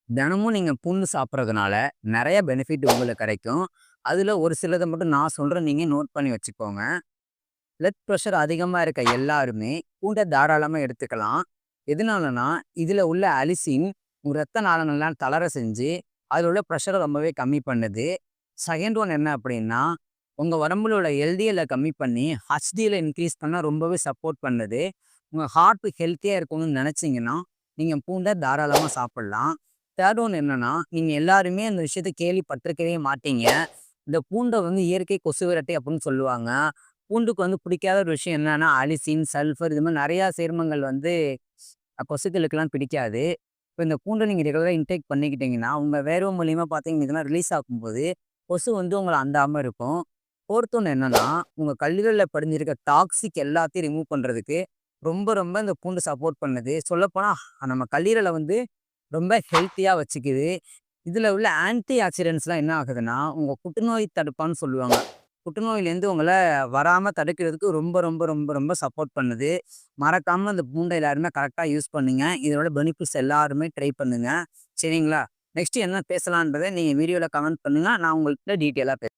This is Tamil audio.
தினமும் நீங்க பூண்டு சாப்பிடுறதுனால நெறைய பெனிஃபிட் உங்களுக்கு கிடைக்கும். அதுல ஒரு சிலத மட்டும் நான் சொல்றேன். நீங்க நோட் பண்ணி வச்சுக்கோங்க. பிளட் பிரஷர் அதிகமா இருக்க எல்லாருமே பூண்ட தாராளமா எடுத்துக்கலாம். எதனாலனா, இதுல உள்ள அலிசின் உங்க ரத்த நாளங்கள்லாம் தளர செஞ்சு, அதுல உள்ள பிரஷர ரொம்பவே கம்மி பண்ணுது. செகண்ட் ஒன் என்ன அப்படின்னா, உங்க உடம்புல உள்ள எல்டிஎல்ல கம்மி பண்ணி, ஹெச்டிஎல்ல இன்கிரீஸ் பண்ண ரொம்பவே சப்போர்ட் பண்ணுது. உங்க ஹார்ட் ஹெல்த்தியா இருக்கணும்னு நெனச்சீங்கன்னா, நீங்க பூண்ட தாராளமா சாப்பிடலாம். தேர்ட் ஒன் என்னன்னா, நீங்க எல்லாருமே அந்த விஷயத்த கேள்விப்பட்டிருக்கவே மாட்டீங்க. இந்த பூண்ட இயற்கை கொசு விரட்டி அப்படின்னு சொல்லுவாங்க. பூண்டுக்கு பிடிக்காத ஒரு விஷயம் என்னன்னா, அலிசின், சல்ஃபர் இது மாரி நெறையா சேர்மங்கள் கொசுக்களுக்கெல்லாம் பிடிக்காது. இப்ப இந்த பூண்ட நீங்க ரெகுலரா இன்டேக் பண்ணிக்கிட்டீங்கன்னா, உங்க வேர்வை மூலியமா பார்த்தீங்கன்னா, இதெல்லாம் ரிலீஸ் ஆகும்போது, கொசு உங்கள அண்டாம இருக்கும். ஃபோர்த் ஒன் என்னன்னா, உங்க கல்லீரல்ல படிஞ்சிருக்க டாக்ஸிக் எல்லாத்தையும் ரிமூவ் பண்றதுக்கு ரொம்ப, ரொம்ப இந்த பூண்டு சப்போர்ட் பண்ணுது. சொல்லப்போனா நம்ம கல்லீரல ரொம்ப ஹெல்த்தியா வச்சுக்குது. இதுல உள்ள ஆன்டி ஆக்ஸிடென்ட்ஸ்லாம் என்ன ஆகுதுன்னா, உங்க புற்றுநோய் தடுப்பான்னு சொல்லுவாங்க. புற்றுநோயிலேருந்து உங்கள வராம தடுக்கிறதுக்கு ரொம்ப, ரொம்ப, ரொம்ப, ரொம்ப சப்போர்ட் பண்ணுது. மறக்காம அந்த பூண்ட எல்லாருமே கரெக்ட்டா யூஸ் பண்ணுங்க. இதோட பெனிஃபிட்ஸ் எல்லாருமே ட்ரை பண்ணுங்க. சரிங்களா? நெக்ஸ்ட் என்ன பேசலான்றத நீங்க வீடியோல கமெண்ட் பண்ணுங்க. நான் உங்கள்ட்ட டீட்டெயிலா